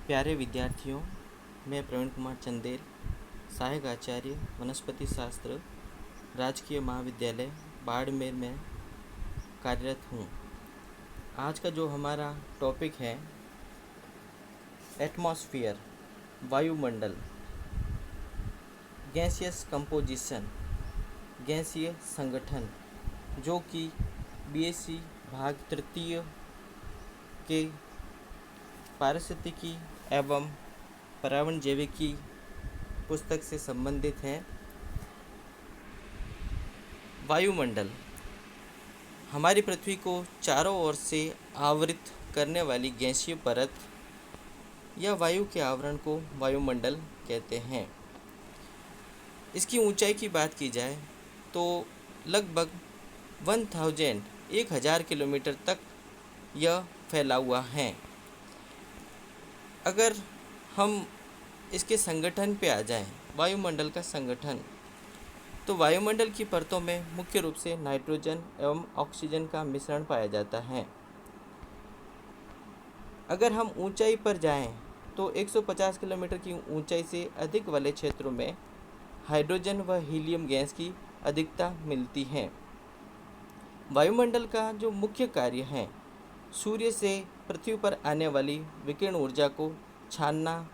प्यारे विद्यार्थियों, मैं प्रवीण कुमार चंदेल, सहायक आचार्य वनस्पति शास्त्र, राजकीय महाविद्यालय बाड़मेर में कार्यरत हूँ। आज का जो हमारा टॉपिक है एटमॉस्फेयर, वायुमंडल, गैसियस कंपोजिशन, गैसीय संगठन, जो कि बीएससी भाग तृतीय के पारिस्थितिकी एवं पर्यावरण जैविकी पुस्तक से संबंधित है। वायुमंडल हमारी पृथ्वी को चारों ओर से आवृत करने वाली गैसीय परत या वायु के आवरण को वायुमंडल कहते हैं। इसकी ऊंचाई की बात की जाए तो लगभग 1000 किलोमीटर तक यह फैला हुआ है। अगर हम इसके संगठन पे आ जाएं, वायुमंडल का संगठन, तो वायुमंडल की परतों में मुख्य रूप से नाइट्रोजन एवं ऑक्सीजन का मिश्रण पाया जाता है। अगर हम ऊंचाई पर जाएं तो 150 किलोमीटर की ऊंचाई से अधिक वाले क्षेत्रों में हाइड्रोजन व हीलियम गैस की अधिकता मिलती है। वायुमंडल का जो मुख्य कार्य है, सूर्य से पृथ्वी पर आने वाली विकिरण ऊर्जा को छानना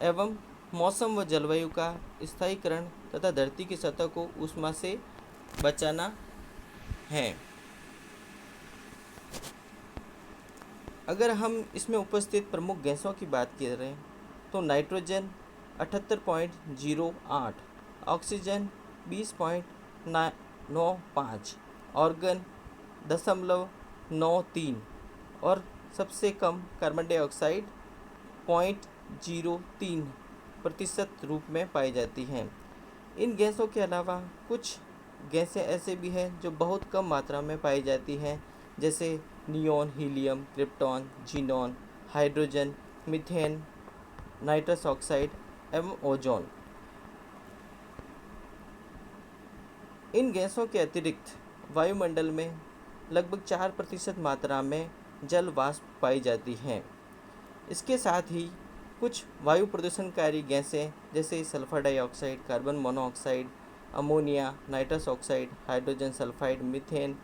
एवं मौसम व जलवायु का स्थायीकरण तथा धरती की सतह को ऊष्मा से बचाना है। अगर हम इसमें उपस्थित प्रमुख गैसों की बात करें तो नाइट्रोजन 78.08, ऑक्सीजन 20.95, ऑर्गन 0.93 और सबसे कम कार्बन डाइऑक्साइड 0.03% रूप में पाई जाती हैं। इन गैसों के अलावा कुछ गैसें ऐसे भी हैं जो बहुत कम मात्रा में पाई जाती हैं, जैसे neon, helium, krypton, xenon, hydrogen, methane, nitrous oxide एवं ओजोन। इन गैसों के अतिरिक्त वायुमंडल में लगभग 4% मात्रा में जल वाष्प पाई जाती हैं। इसके साथ ही कुछ वायु प्रदूषणकारी गैसें जैसे sulphur dioxide, carbon monoxide, ammonia, nitrous oxide, hydrogen sulphide, methane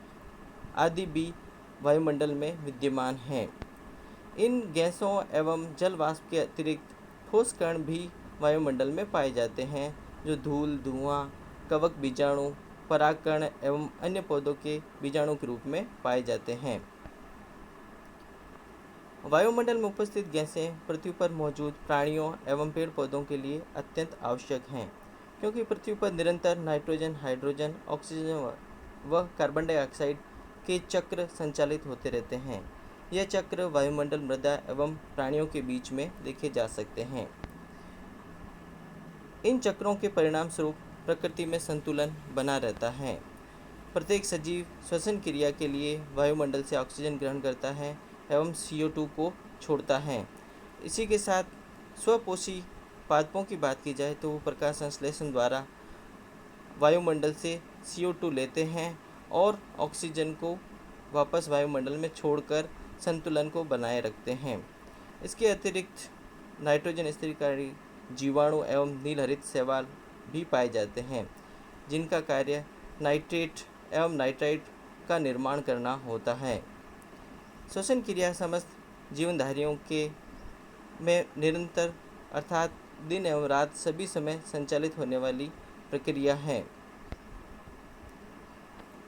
आदि भी वायुमंडल में विद्यमान हैं। इन गैसों एवं जल वाष्प के अतिरिक्त ठोस कण भी वायुमंडल में पाए जाते हैं, जो धूल, धुआं, कवक बीजाणु, परागकण एवं अन्य पौधों के बीजाणु के रूप में पाए जाते हैं। वायुमंडल में उपस्थित गैसें पृथ्वी पर मौजूद प्राणियों एवं पेड़ पौधों के लिए अत्यंत आवश्यक हैं, क्योंकि पृथ्वी पर निरंतर नाइट्रोजन, हाइड्रोजन, ऑक्सीजन व कार्बन डाइऑक्साइड के चक्र संचालित होते रहते हैं। यह चक्र वायुमंडल, मृदा एवं प्राणियों के बीच में देखे जा सकते हैं। इन चक्रों के परिणाम स्वरूप प्रकृति में संतुलन बना रहता है। प्रत्येक सजीव श्वसन क्रिया के लिए वायुमंडल से ऑक्सीजन ग्रहण करता है एवं CO2 को छोड़ता है। इसी के साथ स्वपोषी पादपों की बात की जाए तो वो प्रकाश संश्लेषण द्वारा वायुमंडल से CO2 लेते हैं और ऑक्सीजन को वापस वायुमंडल में छोड़कर संतुलन को बनाए रखते हैं। इसके अतिरिक्त नाइट्रोजन स्थिरीकारी जीवाणु एवं नीलहरित शैवाल भी पाए जाते हैं, जिनका कार्य नाइट्रेट एवं नाइट्राइट का निर्माण करना होता है। श्वसन क्रिया समस्त जीवनधारियों के में निरंतर अर्थात दिन एवं रात सभी समय संचालित होने वाली प्रक्रिया है।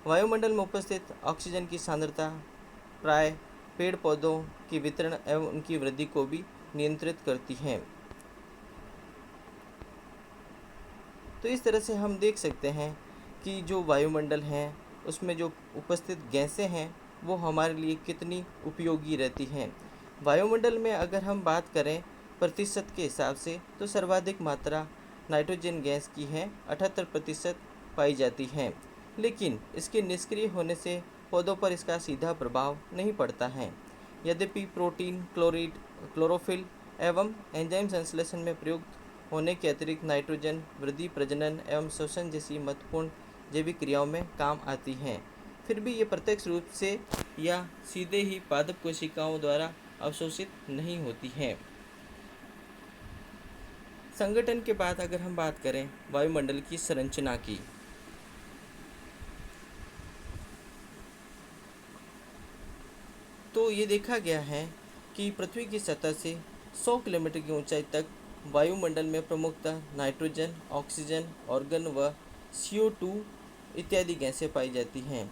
वायुमंडल में उपस्थित ऑक्सीजन की सांद्रता प्राय पेड़ पौधों के वितरण एवं उनकी वृद्धि को भी नियंत्रित करती है। तो इस तरह से हम देख सकते हैं कि जो वायुमंडल है उसमें जो उपस्थित गैसें हैं वो हमारे लिए कितनी उपयोगी रहती हैं। वायुमंडल में अगर हम बात करें प्रतिशत के हिसाब से तो सर्वाधिक मात्रा नाइट्रोजन गैस की है, 78% पाई जाती है, लेकिन इसके निष्क्रिय होने से पौधों पर इसका सीधा प्रभाव नहीं पड़ता है। यद्यपि प्रोटीन, क्लोरोफिल एवं एंजाइम संश्लेषण में प्रयुक्त होने के अतिरिक्त नाइट्रोजन वृद्धि, प्रजनन एवं श्वसन जैसी महत्वपूर्ण जैविक क्रियाओं में काम आती हैं। फिर भी ये प्रत्यक्ष रूप से या सीधे ही पादप कोशिकाओं द्वारा अवशोषित नहीं होती हैं। संगठन के बाद अगर हम बात करें वायुमंडल की संरचना की, तो ये देखा गया है कि पृथ्वी की सतह से 100 किलोमीटर की ऊंचाई तक वायुमंडल में प्रमुखतः नाइट्रोजन, ऑक्सीजन, ऑर्गन व CO2 इत्यादि गैसें पाई जाती हैं।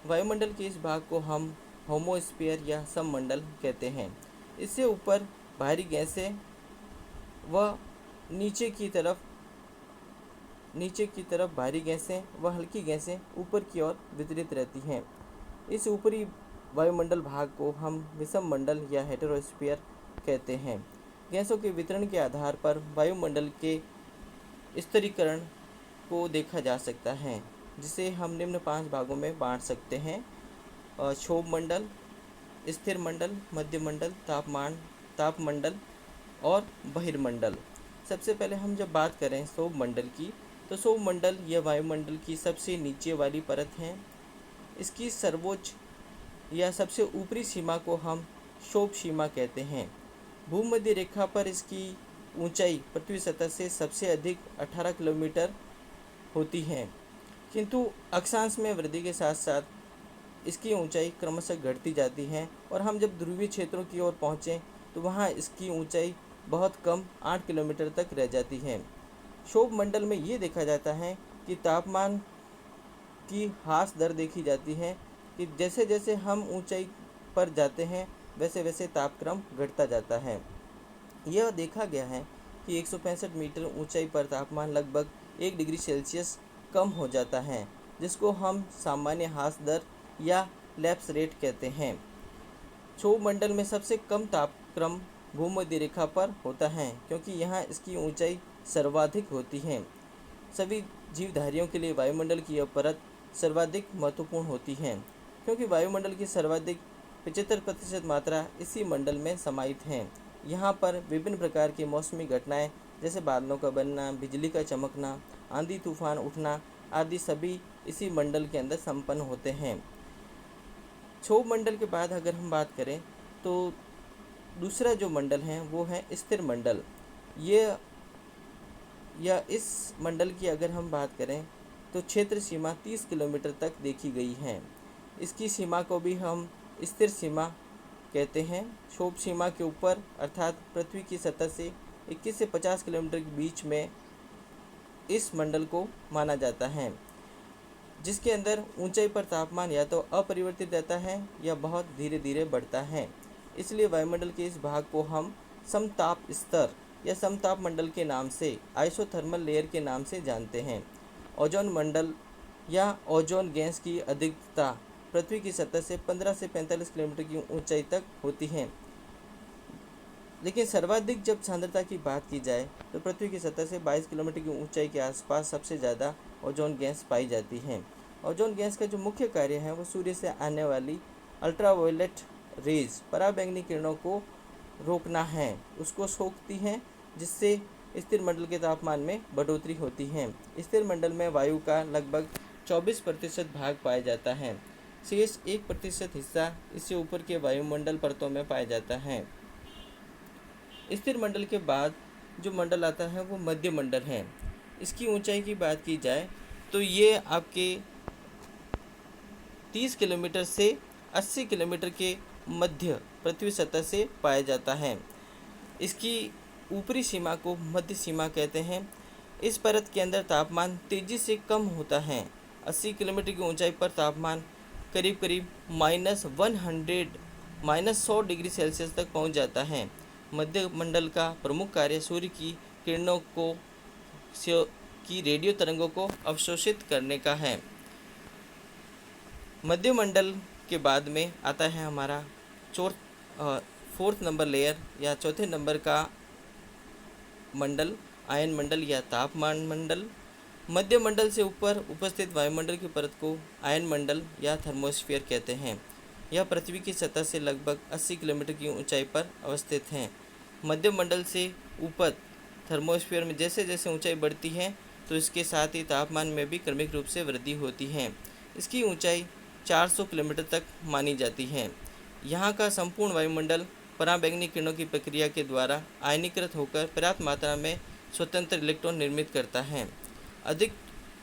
वायुमंडल के इस भाग को हम होमोस्फीयर या सममंडल कहते हैं। इससे ऊपर भारी गैसें व नीचे की तरफ भारी गैसें व हल्की गैसें ऊपर की ओर वितरित रहती हैं। इस ऊपरी वायुमंडल भाग को हम विषम मंडल या हेटेरोस्फीयर कहते हैं। गैसों के वितरण के आधार पर वायुमंडल के स्तरीकरण को देखा जा सकता है, जिसे हम निम्न 5 भागों में बांट सकते हैं: क्षोभ मंडल, स्थिर मंडल, मध्य मंडल, तापमंडल और बहिर्मंडल। सबसे पहले हम जब बात करें क्षोभ मंडल की, तो क्षोभ मंडल यह वायुमंडल की सबसे नीचे वाली परत है। इसकी सर्वोच्च या सबसे ऊपरी सीमा को हम क्षोभ सीमा कहते हैं। भूमध्य रेखा पर इसकी ऊंचाई पृथ्वी सतह से सबसे अधिक 18 किलोमीटर होती है, किंतु अक्षांश में वृद्धि के साथ साथ इसकी ऊंचाई क्रमशः घटती जाती है और हम जब ध्रुवीय क्षेत्रों की ओर पहुँचें तो वहाँ इसकी ऊंचाई बहुत कम 8 किलोमीटर तक रह जाती है। क्षोभ मंडल में ये देखा जाता है कि तापमान की ह्रास दर देखी जाती है कि जैसे जैसे हम ऊंचाई पर जाते हैं वैसे वैसे तापक्रम घटता जाता है। यह देखा गया है कि 165 मीटर ऊंचाई पर तापमान लगभग 1 डिग्री सेल्सियस कम हो जाता है, जिसको हम सामान्य ह्रास दर या लैप्स रेट कहते हैं। क्षोभ मंडल में सबसे कम तापक्रम भूमध्य रेखा पर होता है, क्योंकि यहाँ इसकी ऊंचाई सर्वाधिक होती है। सभी जीवधारियों के लिए वायुमंडल की यह परत सर्वाधिक महत्वपूर्ण होती है, क्योंकि वायुमंडल की सर्वाधिक 75% मात्रा इसी मंडल में समाहित है। यहाँ पर विभिन्न प्रकार की मौसमी घटनाएं जैसे बादलों का बनना, बिजली का चमकना, आंधी तूफान उठना आदि सभी इसी मंडल के अंदर संपन्न होते हैं। क्षोभ मंडल के बाद अगर हम बात करें तो दूसरा जो मंडल है वो है स्थिर मंडल। इस मंडल की अगर हम बात करें तो क्षेत्र सीमा 30 किलोमीटर तक देखी गई है। इसकी सीमा को भी हम स्थिर सीमा कहते हैं। क्षोभ सीमा के ऊपर अर्थात पृथ्वी की सतह से 21 से 50 किलोमीटर के बीच में इस मंडल को माना जाता है, जिसके अंदर ऊंचाई पर तापमान या तो अपरिवर्तित रहता है या बहुत धीरे धीरे बढ़ता है। इसलिए वायुमंडल के इस भाग को हम समताप स्तर या समताप मंडल के नाम से, आइसोथर्मल लेयर के नाम से जानते हैं। ओजोन मंडल या ओजोन गैस की अधिकता पृथ्वी की सतह से 15 से 45 किलोमीटर की ऊंचाई तक होती है, लेकिन सर्वाधिक जब सांद्रता की बात की जाए तो पृथ्वी की सतह से 22 किलोमीटर की ऊंचाई के आसपास सबसे ज़्यादा ओजोन गैस पाई जाती है। ओजोन गैस का जो मुख्य कार्य है वो सूर्य से आने वाली अल्ट्रावायलेट रेज, पराबैंगनी किरणों को रोकना है, उसको सोखती हैं, जिससे स्थिर मंडल के तापमान में बढ़ोतरी होती है। स्थिर मंडल में वायु का लगभग 24% भाग पाया जाता है। शेष 1% हिस्सा इससे ऊपर के वायुमंडल परतों में पाया जाता है। स्थिर मंडल के बाद जो मंडल आता है वो मध्य मंडल है। इसकी ऊंचाई की बात की जाए तो ये आपके 30 किलोमीटर से 80 किलोमीटर के मध्य पृथ्वी सतह से पाया जाता है। इसकी ऊपरी सीमा को मध्य सीमा कहते हैं। इस परत के अंदर तापमान तेज़ी से कम होता है। 80 किलोमीटर की ऊंचाई पर तापमान करीब -100 डिग्री सेल्सियस तक पहुंच जाता है। मध्य मंडल का प्रमुख कार्य सूर्य की किरणों की रेडियो तरंगों को अवशोषित करने का है। मध्य मंडल के बाद में आता है हमारा 4th नंबर लेयर या चौथे नंबर का मंडल, आयन मंडल या तापमान मंडल। मध्य मंडल से ऊपर उपस्थित वायुमंडल की परत को आयन मंडल या थर्मोस्फीयर कहते हैं। यह पृथ्वी की सतह से लगभग 80 किलोमीटर की ऊंचाई पर अवस्थित हैं। मध्य मंडल से ऊपर थर्मोस्फीयर में जैसे जैसे ऊंचाई बढ़ती है तो इसके साथ ही तापमान में भी क्रमिक रूप से वृद्धि होती है। इसकी ऊंचाई 400 किलोमीटर तक मानी जाती है। यहाँ का संपूर्ण वायुमंडल पराबैंगनी किरणों की प्रक्रिया के द्वारा आयनीकृत होकर पर्याप्त मात्रा में स्वतंत्र इलेक्ट्रॉन निर्मित करता है। अधिक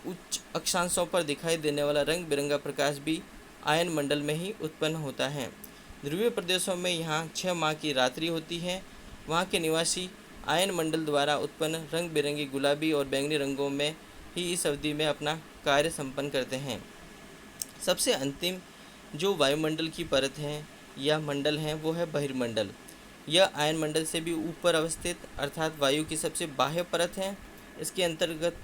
उच्च अक्षांशों पर दिखाई देने वाला रंग बिरंगा प्रकाश भी आयन मंडल में ही उत्पन्न होता है। ध्रुवीय प्रदेशों में यहाँ 6 माह की रात्रि होती है। वहाँ के निवासी आयन मंडल द्वारा उत्पन्न रंग बिरंगी गुलाबी और बैंगनी रंगों में ही इस अवधि में अपना कार्य संपन्न करते हैं। सबसे अंतिम जो वायुमंडल की परत है या मंडल है वो है बहिर्मंडल। यह आयन मंडल से भी ऊपर अवस्थित अर्थात वायु की सबसे बाह्य परत है। इसके अंतर्गत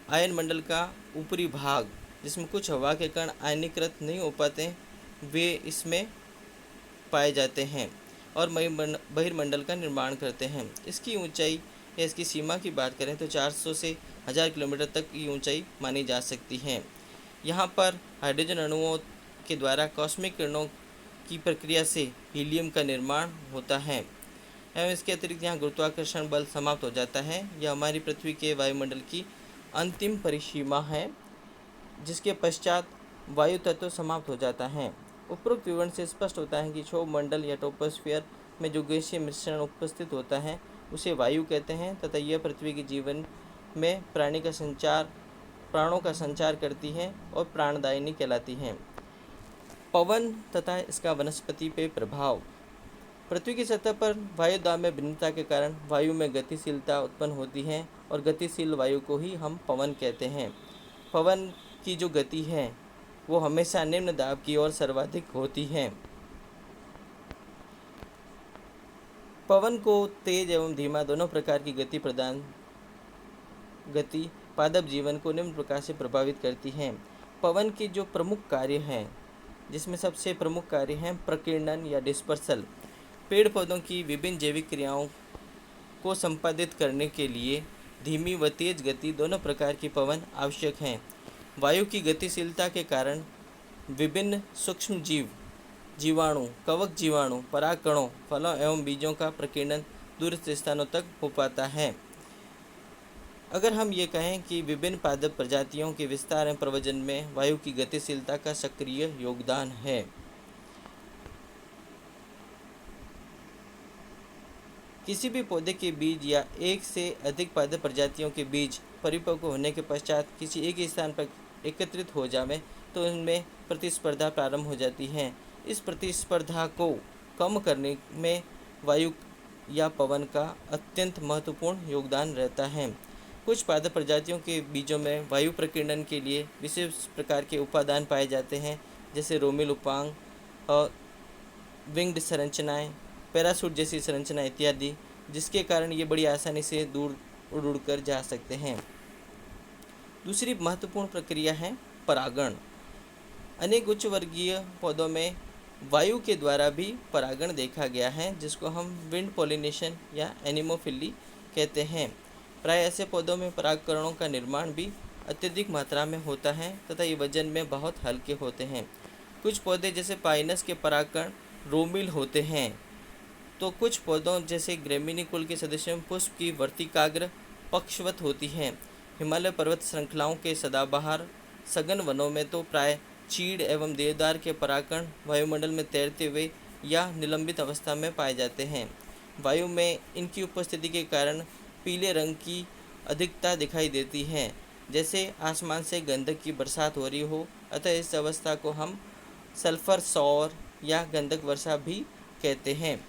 आयन मंडल का ऊपरी भाग, जिसमें कुछ हवा के कण आयनीकृत नहीं हो पाते, वे इसमें पाए जाते हैं और बहिर्मंडल का निर्माण करते हैं। इसकी ऊंचाई या इसकी सीमा की बात करें तो 400 से 1000 किलोमीटर तक की ऊंचाई मानी जा सकती है। यहाँ पर हाइड्रोजन अणुओं के द्वारा कॉस्मिक किरणों की प्रक्रिया से हीलियम का निर्माण होता है एवं इसके अतिरिक्त यहाँ गुरुत्वाकर्षण बल समाप्त हो जाता है। यह हमारी पृथ्वी के वायुमंडल की अंतिम परिसीमा है, जिसके पश्चात वायु तत्व समाप्त हो जाता है। उपरोक्त विवरण से स्पष्ट होता है कि क्षोभ मंडल या ट्रोपोस्फियर में जो गैसीय मिश्रण उपस्थित होता है उसे वायु कहते हैं तथा यह पृथ्वी के जीवन में प्राणों का संचार करती है और प्राणदायिनी कहलाती हैं। पवन तथा इसका वनस्पति पे प्रभाव। पृथ्वी की सतह पर वायु दाब में भिन्नता के कारण वायु में गतिशीलता उत्पन्न होती है और गतिशील वायु को ही हम पवन कहते हैं। पवन की जो गति है वो हमेशा निम्न दाब की ओर सर्वाधिक होती है। पवन को तेज एवं धीमा दोनों प्रकार की गति पादप जीवन को निम्न प्रकार से प्रभावित करती है। पवन के जो प्रमुख कार्य हैं, जिसमें सबसे प्रमुख कार्य हैं प्रकीर्णन या डिस्पर्सल। पेड़ पौधों की विभिन्न जैविक क्रियाओं को संपादित करने के लिए धीमी व तेज गति दोनों प्रकार की पवन आवश्यक हैं। वायु की गतिशीलता के कारण विभिन्न सूक्ष्म जीवाणु, कवक जीवाणु, परागकणों, फलों एवं बीजों का प्रकीर्णन दूरस्थ स्थानों तक हो पाता है। अगर हम ये कहें कि विभिन्न पादप प्रजातियों के विस्तार एवं प्रवजन में वायु की गतिशीलता का सक्रिय योगदान है। किसी भी पौधे के बीज या एक से अधिक पादप प्रजातियों के बीज परिपक्व होने के पश्चात किसी एक ही स्थान पर एकत्रित हो जावे तो उनमें प्रतिस्पर्धा प्रारंभ हो जाती है। इस प्रतिस्पर्धा को कम करने में वायु या पवन का अत्यंत महत्वपूर्ण योगदान रहता है। कुछ पादप प्रजातियों के बीजों में वायु प्रकीर्णन के लिए विशेष प्रकार के उपादान पाए जाते हैं, जैसे रोमिल उपांग और विंग्ड संरचनाएं, पैरासूट जैसी संरचना इत्यादि, जिसके कारण ये बड़ी आसानी से दूर उड़ कर जा सकते हैं। दूसरी महत्वपूर्ण प्रक्रिया है परागण। अनेक उच्च वर्गीय पौधों में वायु के द्वारा भी परागण देखा गया है, जिसको हम विंड पॉलिनेशन या एनिमोफिली कहते हैं। प्राय ऐसे पौधों में परागकणों का निर्माण भी अत्यधिक मात्रा में होता है तथा ये वजन में बहुत हल्के होते हैं। कुछ पौधे जैसे पाइनस के परागकण रोमिल होते हैं, तो कुछ पौधों जैसे ग्रेमिनी कुल के सदस्यों में पुष्प की वर्तिकाग्र पक्षवत होती हैं। हिमालय पर्वत श्रृंखलाओं के सदाबहार सघन वनों में तो प्राय चीड़ एवं देवदार के परागकण वायुमंडल में तैरते हुए या निलंबित अवस्था में पाए जाते हैं। वायु में इनकी उपस्थिति के कारण पीले रंग की अधिकता दिखाई देती है, जैसे आसमान से गंधक की बरसात हो रही हो। अतः इस अवस्था को हम सल्फर शॉवर या गंधक वर्षा भी कहते हैं।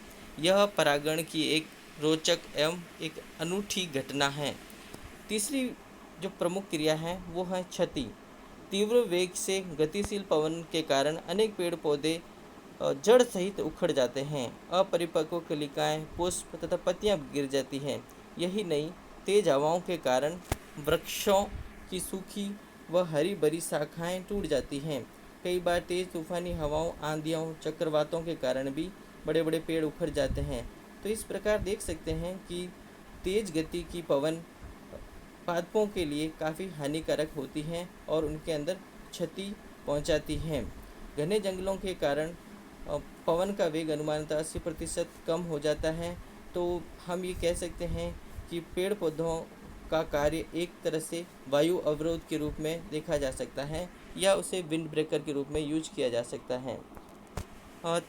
यह परागण की एक रोचक एवं एक अनूठी घटना है। तीसरी जो प्रमुख क्रिया है वो है क्षति। तीव्र वेग से गतिशील पवन के कारण अनेक पेड़ पौधे जड़ सहित उखड़ जाते हैं। अपरिपक्व कलिकाएं, पुष्प तथा पत्तियां गिर जाती हैं। यही नहीं, तेज हवाओं के कारण वृक्षों की सूखी व हरी भरी शाखाएं टूट जाती हैं। कई बार तेज तूफानी हवाओं, आंधियों, चक्रवातों के कारण भी बड़े बड़े पेड़ उखड़ जाते हैं। तो इस प्रकार देख सकते हैं कि तेज गति की पवन पादपों के लिए काफ़ी हानिकारक होती हैं और उनके अंदर क्षति पहुंचाती हैं। घने जंगलों के कारण पवन का वेग अनुमानतः 80% कम हो जाता है। तो हम ये कह सकते हैं कि पेड़ पौधों का कार्य एक तरह से वायु अवरोध के रूप में देखा जा सकता है या उसे विंड ब्रेकर के रूप में यूज किया जा सकता है। और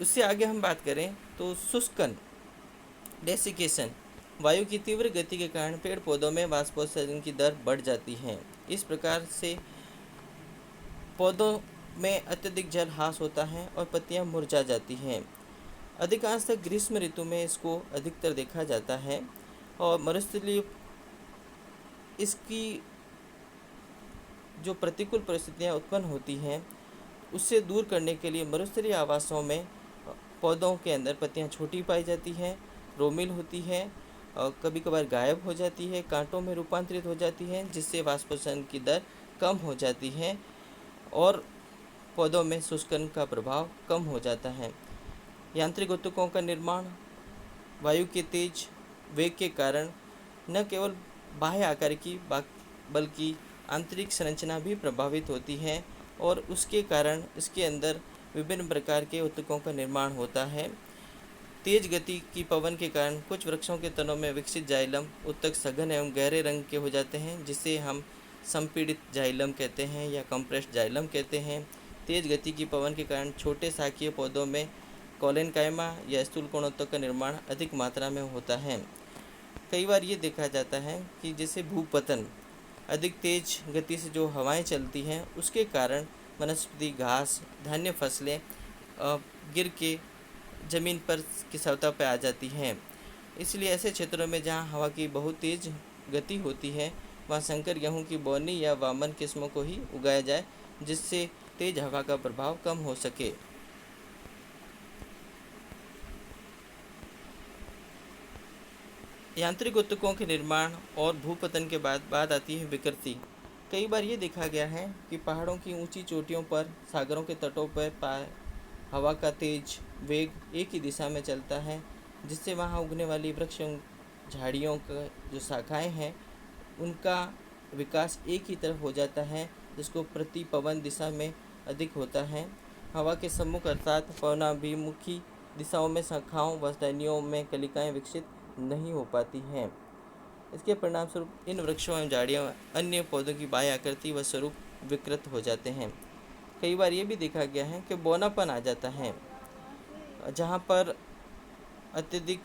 उससे आगे हम बात करें तो शुष्कन, डेसिकेशन, वायु की तीव्र गति के कारण पेड़ पौधों में वाष्पोत्सर्जन की दर बढ़ जाती है। इस प्रकार से पौधों में अत्यधिक जल ह्रास होता है और पत्तियां मुरझा जाती हैं। अधिकांशतः ग्रीष्म ऋतु में इसको अधिकतर देखा जाता है और मरुस्थलीय इसकी जो प्रतिकूल परिस्थितियां उत्पन्न होती हैं उससे दूर करने के लिए मरुस्थलीय आवासों में पौधों के अंदर पत्तियां छोटी पाई जाती हैं, रोमिल होती है और कभी कभार गायब हो जाती है, कांटों में रूपांतरित हो जाती हैं, जिससे वाष्पोत्सर्जन की दर कम हो जाती है और पौधों में शुष्कन का प्रभाव कम हो जाता है। यांत्रिक ऊतकों का निर्माण वायु के तेज वेग के कारण न केवल बाह्य आकार की बल्कि आंतरिक संरचना भी प्रभावित होती है और उसके कारण इसके अंदर विभिन्न प्रकार के ऊतकों का निर्माण होता है। तेज गति की पवन के कारण कुछ वृक्षों के तनों में विकसित जाइलम ऊतक सघन एवं गहरे रंग के हो जाते हैं, जिसे हम संपीड़ित जाइलम कहते हैं या कंप्रेस्ड जाइलम कहते हैं। तेज गति की पवन के कारण छोटे शाकीय पौधों में कॉलेनकाइमा या स्थूलकोणोत्तक का निर्माण अधिक मात्रा में होता है। कई बार ये देखा जाता है कि जैसे भूपतन, अधिक तेज गति से जो हवाएं चलती हैं उसके कारण वनस्पति, घास, धान्य फसलें गिर के ज़मीन पर की सतह पर आ जाती हैं। इसलिए ऐसे क्षेत्रों में जहां हवा की बहुत तेज गति होती है वहां संकर गेहूं की बोनी या वामन किस्मों को ही उगाया जाए, जिससे तेज हवा का प्रभाव कम हो सके। यांत्रिक ऊतकों के निर्माण और भूपतन के बाद आती है विकृति। कई बार ये देखा गया है कि पहाड़ों की ऊंची चोटियों पर, सागरों के तटों पर हवा का तेज वेग एक ही दिशा में चलता है, जिससे वहाँ उगने वाली वृक्ष झाड़ियों का जो शाखाएं हैं उनका विकास एक ही तरफ हो जाता है, जिसको प्रति पवन दिशा में अधिक होता है। हवा के सम्मुख अर्थात पवनाभिमुखी दिशाओं में शाखाओं व टहनियों में कलिकाएं विकसित नहीं हो पाती हैं। इसके परिणाम स्वरूप इन वृक्षों एवं झाड़ियों अन्य पौधों की बाह्य आकृति व स्वरूप विकृत हो जाते हैं। कई बार ये भी देखा गया है कि बौनापन आ जाता है, जहाँ पर अत्यधिक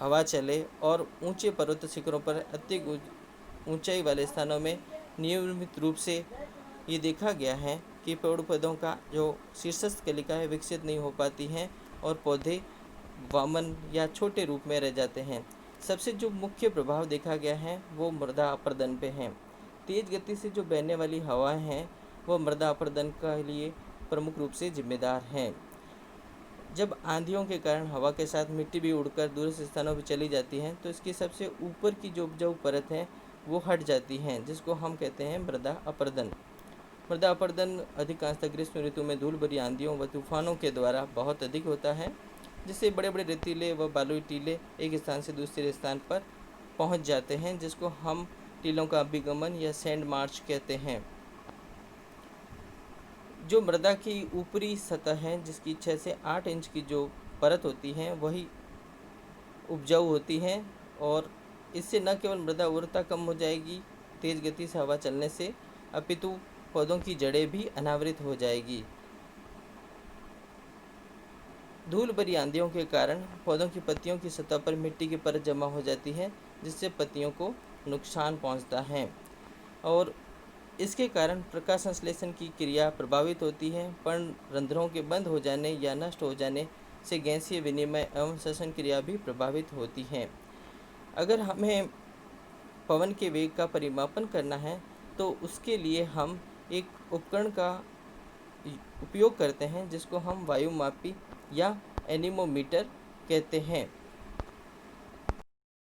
हवा चले और ऊंचे पर्वत शिखरों पर अत्यधिक ऊंचाई वाले स्थानों में नियमित रूप से ये देखा गया है कि पेड़ पौधों का जो शीर्षस्थ कलिकाएं विकसित नहीं हो पाती हैं और पौधे वामन या छोटे रूप में रह जाते हैं। सबसे जो मुख्य प्रभाव देखा गया है वो मृदा अपरदन पे है। तेज गति से जो बहने वाली हवाएं हैं वो मृदा अपरदन के लिए प्रमुख रूप से जिम्मेदार हैं। जब आंधियों के कारण हवा के साथ मिट्टी भी उड़कर दूरस्थ स्थानों पर चली जाती है तो इसकी सबसे ऊपर की जो उपजाऊ परत है वो हट जाती है, जिसको हम कहते हैं मृदा अपरदन। मृदा अपरदन अधिकांशतः ग्रीष्म ऋतु में धूल भरी आंधियों व तूफानों के द्वारा बहुत अधिक होता है, जिससे बड़े बड़े रेतीले व बालुई टीले एक स्थान से दूसरे स्थान पर पहुंच जाते हैं, जिसको हम टीलों का अभिगमन या सैंड मार्च कहते हैं। जो मृदा की ऊपरी सतह है, जिसकी 6 से 8 इंच की जो परत होती है वही उपजाऊ होती है और इससे न केवल मृदा उर्वरता कम हो जाएगी तेज गति से हवा चलने से, अपितु पौधों की जड़ें भी अनावृत हो जाएगी। धूल भरी आंधियों के कारण पौधों की पत्तियों की सतह पर मिट्टी की परत जमा हो जाती है, जिससे पत्तियों को नुकसान पहुंचता है और इसके कारण प्रकाश संश्लेषण की क्रिया प्रभावित होती है। पर्णरंध्रों के बंद हो जाने या नष्ट हो जाने से गैसीय विनिमय एवं श्वसन क्रिया भी प्रभावित होती है। अगर हमें पवन के वेग का परिमापन करना है तो उसके लिए हम एक उपकरण का उपयोग करते हैं, जिसको हम वायुमापी या एनीमोमीटर कहते हैं।